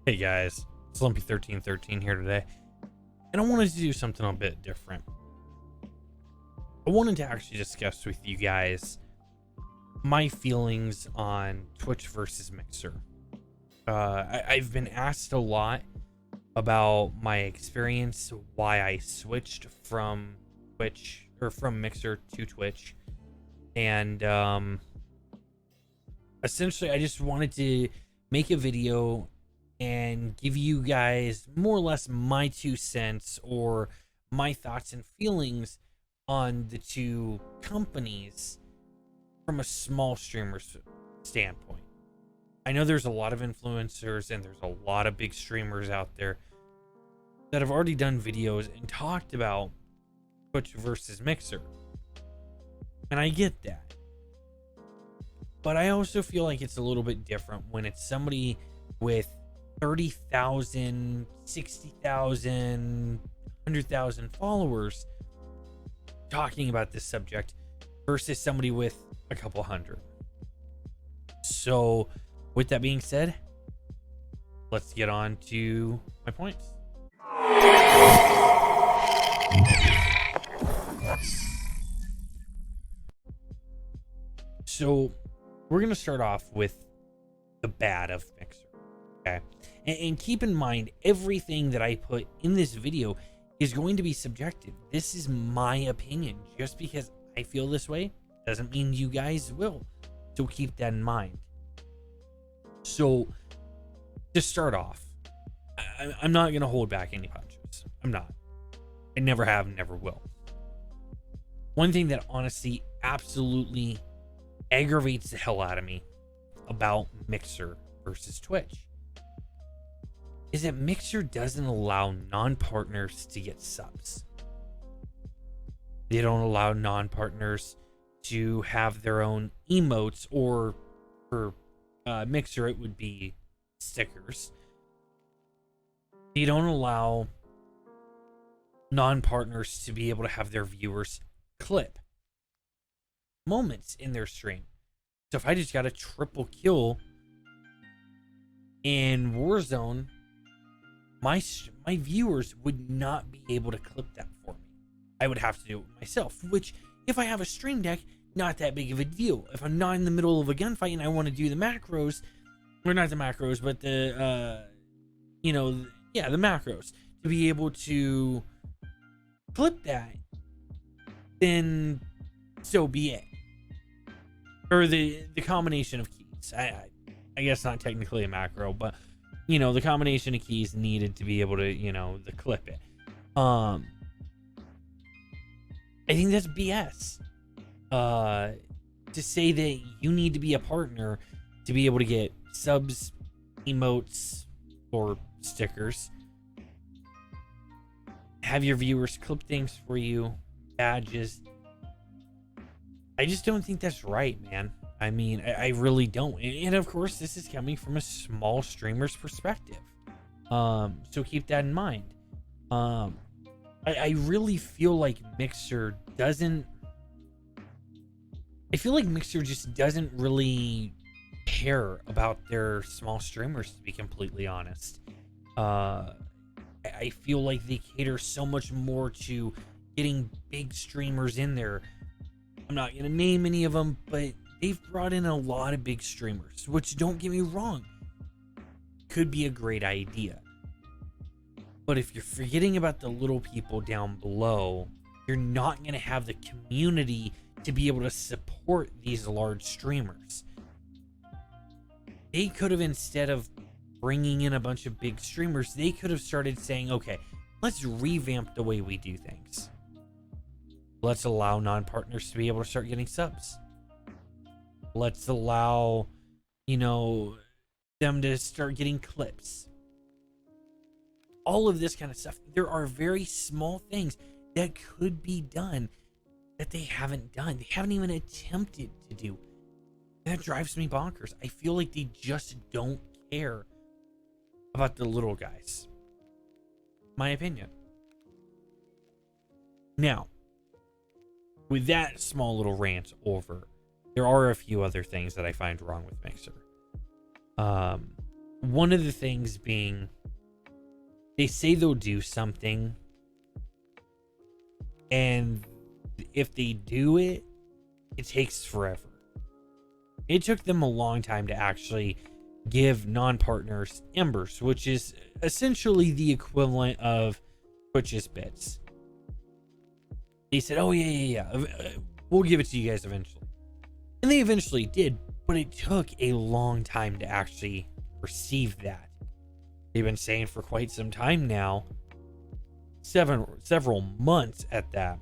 Hey guys, Slumpy1313 here today, and I wanted to do something a bit different. I wanted to actually discuss with you guys my feelings on Twitch versus Mixer. I've been asked a lot about my experience, why I switched from Twitch or from Mixer to Twitch, and essentially I just wanted to make a video and give you guys more or less my 2 cents or my thoughts and feelings on the two companies from a small streamer's standpoint. I know there's a lot of influencers and there's a lot of big streamers out there that have already done videos and talked about Twitch versus Mixer. And I get that. But I also feel like it's a little bit different when it's somebody with 30,000, 60,000, 100,000 followers talking about this subject versus somebody with a couple hundred. So, with that being said, let's get on to my points. So, we're going to start off with the bad of Mixer. Okay. And keep in mind, everything that I put in this video is going to be subjective. This is my opinion. Just because I feel this way doesn't mean you guys will. So keep that in mind. So to start off, I'm not going to hold back any punches. I'm not. I never have, never will. One thing that honestly absolutely aggravates the hell out of me about Mixer versus Twitch is that Mixer doesn't allow non-partners to get subs. They don't allow non-partners to have their own emotes, or for Mixer it would be stickers. They don't allow non-partners to be able to have their viewers clip moments in their stream. So if I just got a triple kill in Warzone, my viewers would not be able to clip that for me. I would have to do it myself, which if I have a stream deck, not that big of a deal. If I'm not in the middle of a gunfight and I want to do the macros, or not the macros, but the the macros, to be able to clip that, then so be it. Or the combination of keys. I guess not technically a macro, but the combination of keys needed to be able to, the clip it. I think that's BS. To say that you need to be a partner to be able to get subs, emotes, or stickers, have your viewers clip things for you, badges. I just don't think that's right, man. I mean, I really don't. And of course, this is coming from a small streamer's perspective. So keep that in mind. I really feel like Mixer doesn't... I feel like Mixer just doesn't really care about their small streamers, to be completely honest. I feel like they cater so much more to getting big streamers in there. I'm not going to name any of them, but they've brought in a lot of big streamers, which, don't get me wrong, could be a great idea. But if you're forgetting about the little people down below, you're not going to have the community to be able to support these large streamers. They could have, instead of bringing in a bunch of big streamers, they could have started saying, okay, let's revamp the way we do things. Let's allow non-partners to be able to start getting subs. Let's allow, them to start getting clips. All of this kind of stuff. There are very small things that could be done that they haven't done. They haven't even attempted to do. That drives me bonkers. I feel like they just don't care about the little guys. My opinion. Now, with that small little rant over, there are a few other things that I find wrong with Mixer. One of the things being, they say they'll do something, and if they do it, it takes forever. It took them a long time to actually give non-partners embers, which is essentially the equivalent of Twitch's bits. They said, oh yeah, we'll give it to you guys eventually. And they eventually did, but it took a long time to actually receive that. They've been saying for quite some time now, several months at that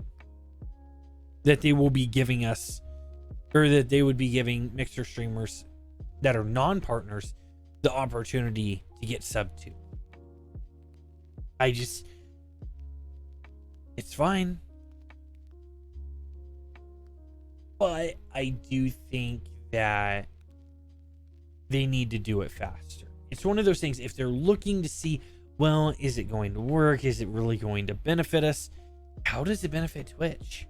they will be giving us, or that they would be giving Mixer streamers that are non-partners the opportunity to get sub to. It's fine. But I do think that they need to do it faster. It's one of those things, if they're looking to see, well, is it going to work? Is it really going to benefit us? How does it benefit Twitch?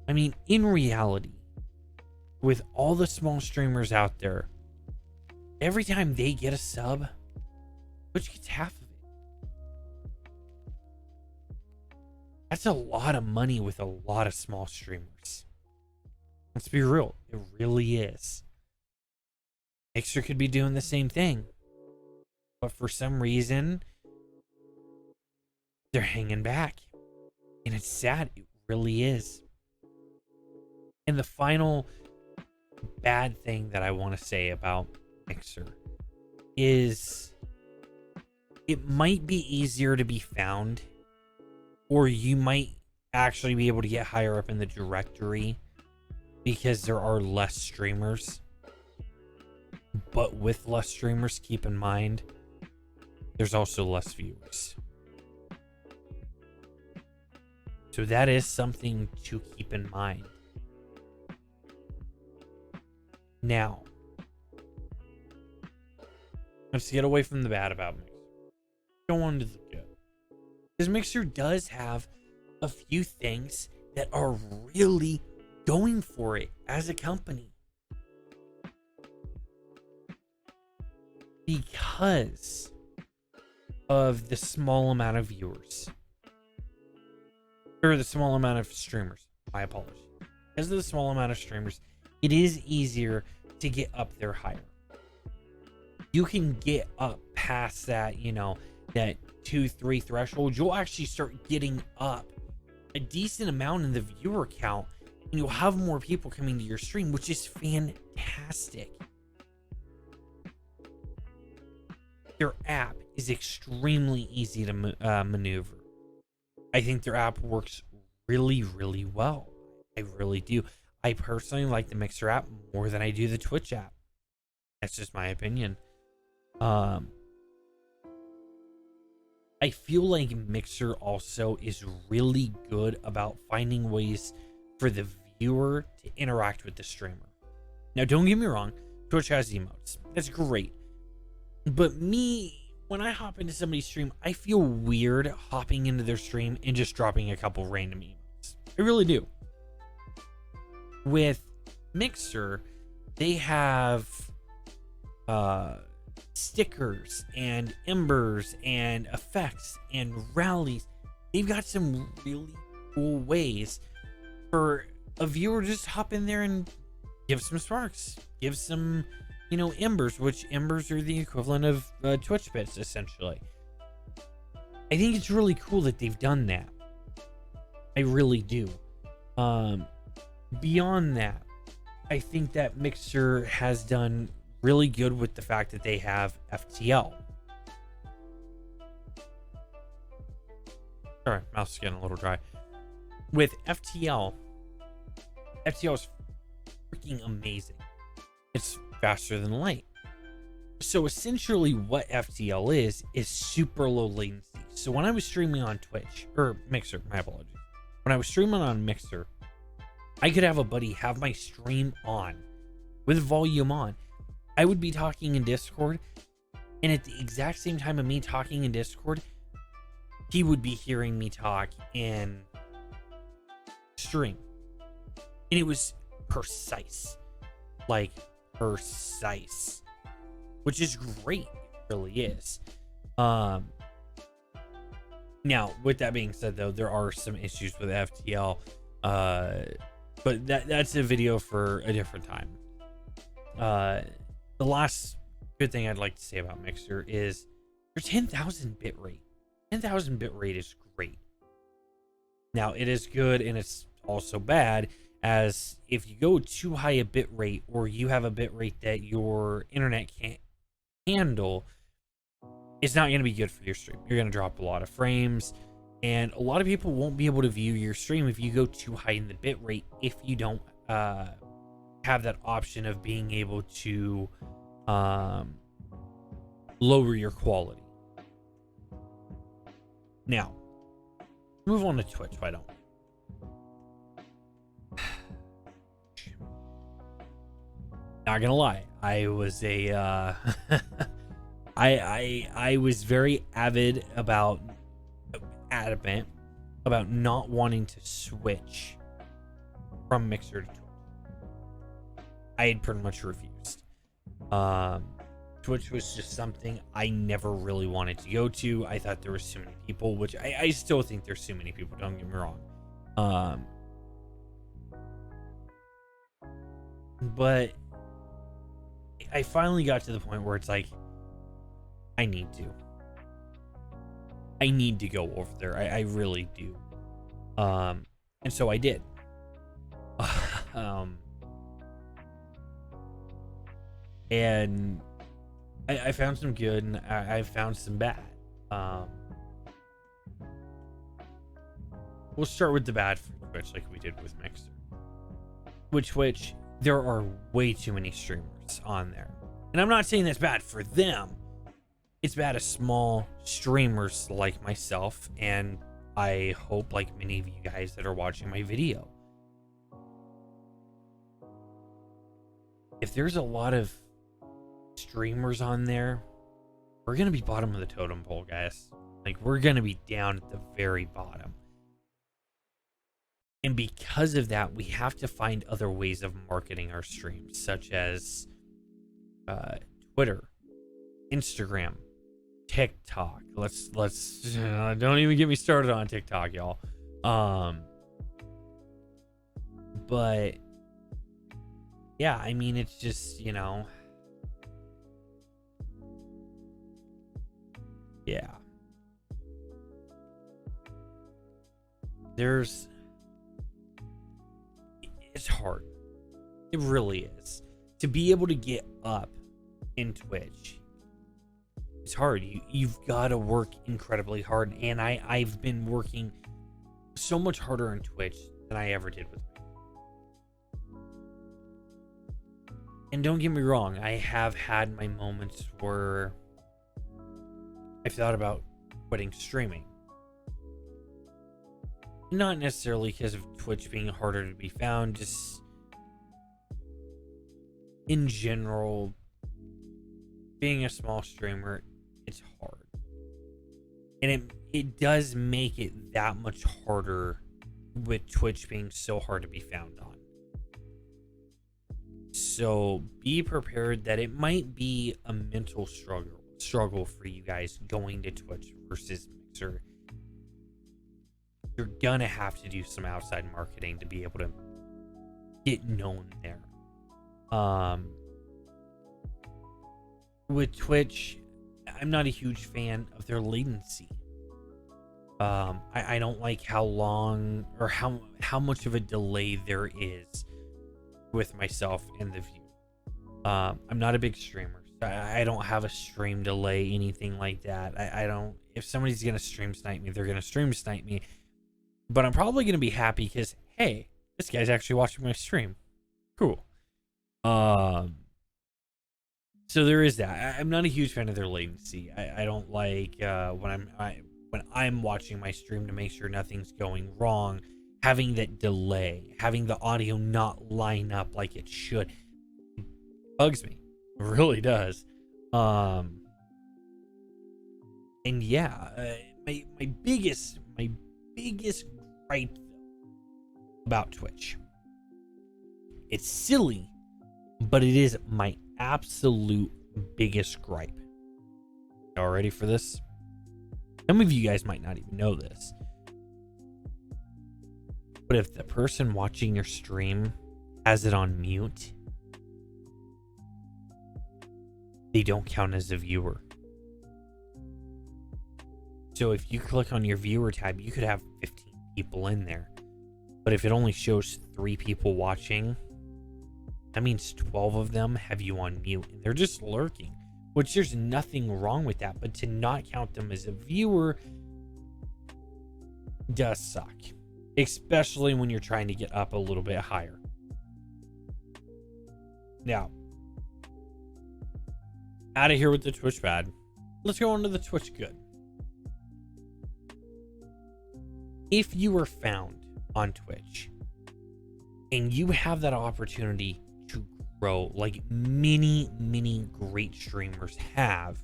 I mean, in reality, with all the small streamers out there, every time they get a sub, Twitch gets half of it. That's a lot of money with a lot of small streamers. Let's be real. It really is. Mixer could be doing the same thing, but for some reason, they're hanging back. And it's sad. It really is. And the final bad thing that I want to say about Mixer is it might be easier to be found, or you might actually be able to get higher up in the directory because there are less streamers. But with less streamers, keep in mind, there's also less viewers. So that is something to keep in mind. Now, let's get away from the bad about Mixer. Go on to the good. Because Mixer does have a few things that are really going for it as a company. Because of the small amount of viewers. Or the small amount of streamers. My apologies. Because of the small amount of streamers, it is easier to get up there higher. You can get up past that, that 2-3 threshold. You'll actually start getting up a decent amount in the viewer count, and you'll have more people coming to your stream, which is fantastic. Their app is extremely easy to maneuver. I think their app works really, really well. I really do. I personally like the Mixer app more than I do the Twitch app. That's just my opinion. I feel like Mixer also is really good about finding ways for the viewer to interact with the streamer. Now, don't get me wrong, Twitch has emotes. That's great. But when I hop into somebody's stream, I feel weird hopping into their stream and just dropping a couple random emotes. I really do. With Mixer, they have stickers and embers and effects and rallies. They've got some really cool ways for a viewer to just hop in there and give some sparks, give some, embers, which embers are the equivalent of Twitch bits, essentially. I think it's really cool that they've done that. I really do. Beyond that, I think that Mixer has done really good with the fact that they have FTL. Sorry, mouth's getting a little dry. With FTL is freaking amazing. It's faster than light. So essentially what FTL is super low latency. So when I was streaming on Twitch, or Mixer, my apologies. When I was streaming on Mixer, I could have a buddy have my stream on with volume on. I would be talking in Discord, and at the exact same time of me talking in Discord, he would be hearing me talk in stream. And it was precise. Like, precise. which is great. It really is. Now, with that being said, though, there are some issues with FTL, but that's a video for a different time. The last good thing I'd like to say about Mixer is their 10,000 bit rate. 10,000 bit rate is great. Now, it is good, and it's also bad, as if you go too high a bit rate, or you have a bit rate that your internet can't handle, it's not going to be good for your stream. You're going to drop a lot of frames, and a lot of people won't be able to view your stream if you go too high in the bit rate, if you don't have that option of being able to lower your quality. Now, move on to Twitch. Why don't we? Not gonna lie, I was a I was very adamant about not wanting to switch from Mixer to Twitch. I had pretty much refused. Twitch was just something I never really wanted to go to. I thought there was too many people, which I still think there's too many people, don't get me wrong. But I finally got to the point where it's like, I need to go over there. I really do. And so I did. And I found some good, and I found some bad. We'll start with the bad for Twitch, like we did with Mixer. With Twitch, there are way too many streamers on there. And I'm not saying that's bad for them. It's bad as small streamers like myself, and I hope like many of you guys that are watching my video. If there's a lot of streamers on there, we're gonna be bottom of the totem pole, guys. Like, we're gonna be down at the very bottom. And because of that, we have to find other ways of marketing our streams, such as Twitter, Instagram, TikTok. Let's don't even get me started on TikTok, y'all. But yeah, I mean, it's just, you know, yeah. It's hard. It really is. To be able to get up in Twitch, it's hard. You've got to work incredibly hard, and I've been working so much harder on Twitch than I ever did with me. And don't get me wrong, I have had my moments where I've thought about quitting streaming. Not necessarily because of Twitch being harder to be found, just in general, being a small streamer, it's hard. And it does make it that much harder with Twitch being so hard to be found on. So be prepared that it might be a mental struggle for you guys going to Twitch versus Mixer. You're gonna have to do some outside marketing to be able to get known there. With Twitch, I'm not a huge fan of their latency. I don't like how long or how much of a delay there is with myself and the view. I'm not a big streamer. I don't have a stream delay, anything like that. I don't. If somebody's gonna stream snipe me, they're gonna stream snipe me. But I'm probably gonna be happy because, hey, this guy's actually watching my stream. Cool. So there is that. I'm not a huge fan of their latency. I don't like when I'm watching my stream to make sure nothing's going wrong, having that delay, having the audio not line up like it should. It bugs me. It really does. And yeah, my biggest gripe about Twitch. It's silly, but it is my absolute biggest gripe. Y'all ready for this? Some of you guys might not even know this, but if the person watching your stream has it on mute, they don't count as a viewer. So if you click on your viewer tab, you could have 15 people in there, but if it only shows 3 people watching, that means 12 of them have you on mute and they're just lurking, which there's nothing wrong with that, but to not count them as a viewer does suck, especially when you're trying to get up a little bit higher. Now, out of here with the Twitch bad, let's go on to the Twitch good. If you were found on Twitch and you have that opportunity to grow like many great streamers have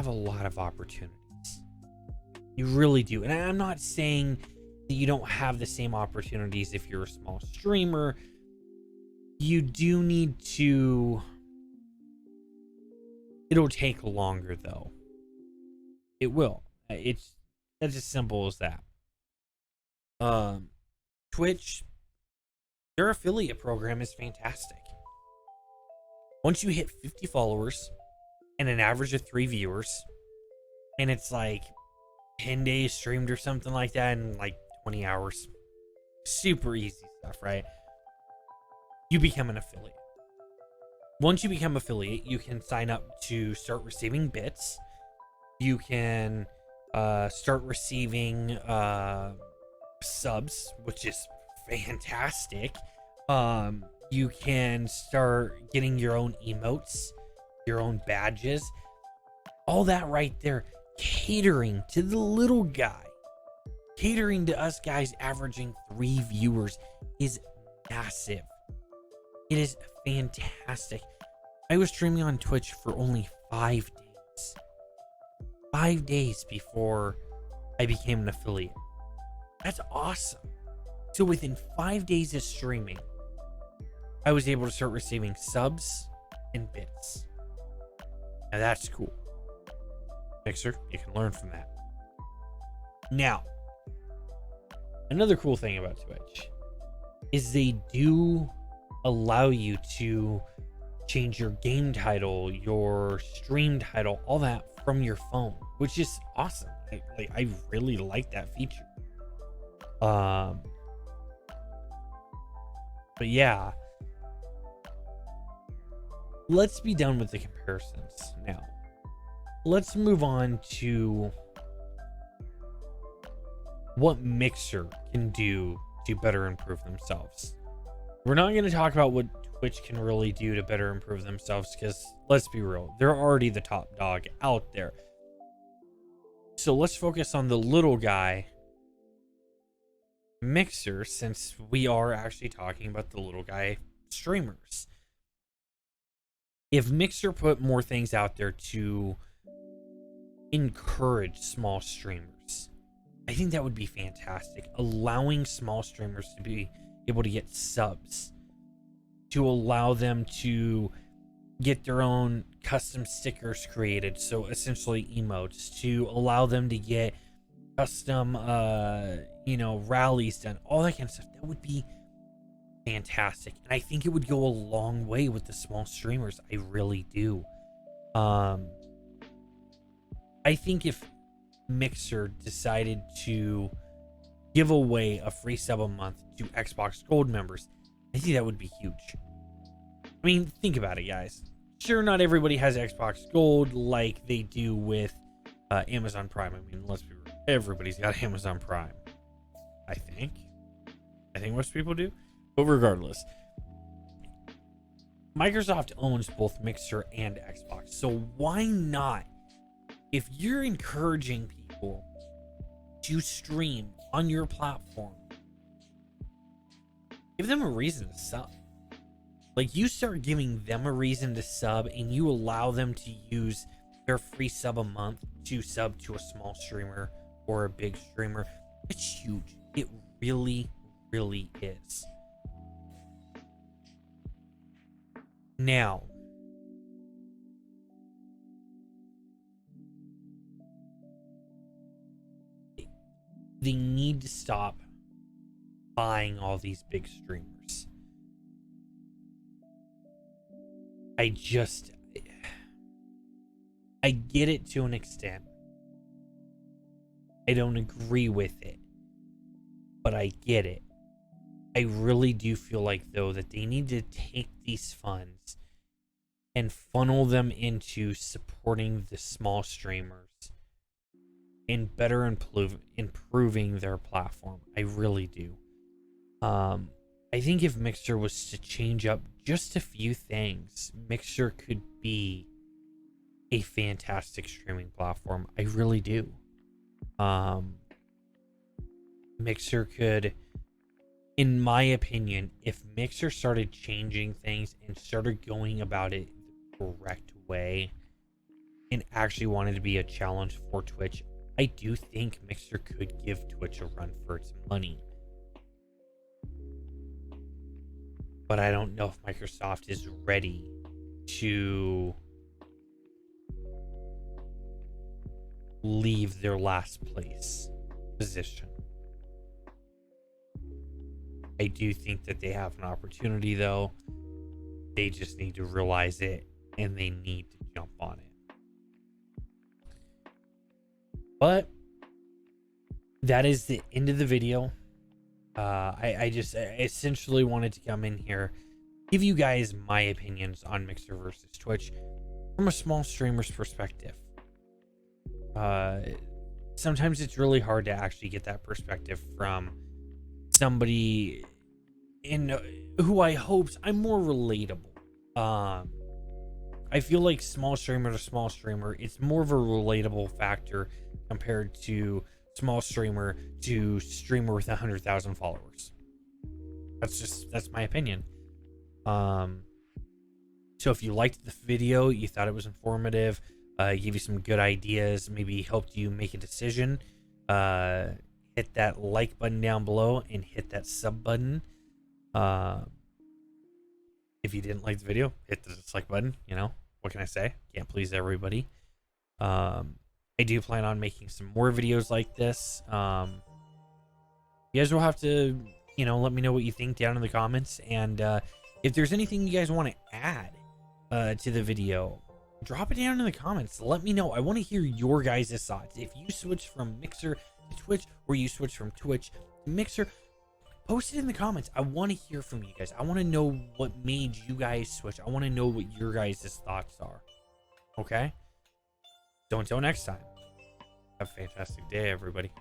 a lot of opportunities. You really do. And I'm not saying that you don't have the same opportunities if you're a small streamer. You do need to, it'll take longer though. It will. It's as simple as that. Twitch, their affiliate program is fantastic. Once you hit 50 followers and an average of 3 viewers, and it's like 10 days streamed or something like that in like 20 hours, super easy stuff, right? You become an affiliate. Once you become affiliate, you can sign up to start receiving bits. You can start receiving subs, which is fantastic. You can start getting your own emotes, your own badges, all that right there, catering to the little guy, catering to us guys averaging 3 viewers is massive. It is fantastic. I was streaming on Twitch for only 5 days. 5 days before I became an affiliate. That's awesome. So within 5 days of streaming, I was able to start receiving subs and bits. Now that's cool. Mixer, you can learn from that. Now, another cool thing about Twitch is they do allow you to change your game title, your stream title, all that from your phone, which is awesome. I really like that feature. But yeah, let's be done with the comparisons now. Let's move on to what Mixer can do to better improve themselves. We're not going to talk about what Twitch can really do to better improve themselves, because let's be real, they're already the top dog out there. So let's focus on the little guy, Mixer, since we are actually talking about the little guy streamers. If Mixer put more things out there to encourage small streamers, I think that would be fantastic. Allowing small streamers to be able to get subs, to allow them to get their own custom stickers created, so essentially emotes, to allow them to get custom rallies done, all that kind of stuff. That would be fantastic, and I think it would go a long way with the small streamers. I really do. I think if Mixer decided to give away a free sub a month to Xbox Gold members, I think that would be huge. I mean, think about it, guys. Sure, not everybody has Xbox Gold like they do with Amazon Prime. I mean, let's be real, everybody's got Amazon Prime. I think most people do. But regardless, Microsoft owns both Mixer and Xbox. So why not, if you're encouraging people to stream on your platform, give them a reason to sub. Like, you start giving them a reason to sub, and you allow them to use their free sub a month to sub to a small streamer or a big streamer. It's huge. It really, really is. Now, they need to stop buying all these big streamers. I get it to an extent. I don't agree with it, but I get it. I really do feel like, though, that they need to take these funds and funnel them into supporting the small streamers and better improving their platform. I really do. I think if Mixer was to change up just a few things, Mixer could be a fantastic streaming platform. I really do. Mixer could, in my opinion, if Mixer started changing things and started going about it the correct way and actually wanted to be a challenge for Twitch, I do think Mixer could give Twitch a run for its money. But I don't know if Microsoft is ready to leave their last place position. I do think that they have an opportunity, though. They just need to realize it, and they need to jump on it. But that is the end of the video. I just essentially wanted to come in here, give you guys my opinions on Mixer versus Twitch from a small streamer's perspective. Sometimes it's really hard to actually get that perspective from somebody who I hopes I'm more relatable. I feel like small streamer to small streamer, it's more of a relatable factor compared to small streamer to streamer with 100,000 followers. That's my opinion. So if you liked the video, you thought it was informative, gave you some good ideas, maybe helped you make a decision, hit that like button down below and hit that sub button. If you didn't like the video, hit the dislike button. You know, what can I say? Can't please everybody. I do plan on making some more videos like this. You guys will have to, let me know what you think down in the comments. And if there's anything you guys want to add to the video, drop it down in the comments. Let me know. I want to hear your guys' thoughts. If you switch from Mixer to Twitch, or you switch from Twitch to Mixer, post it in the comments. I want to hear from you guys. I want to know what made you guys switch. I want to know what your guys' thoughts are. Okay? So until next time, have a fantastic day, everybody.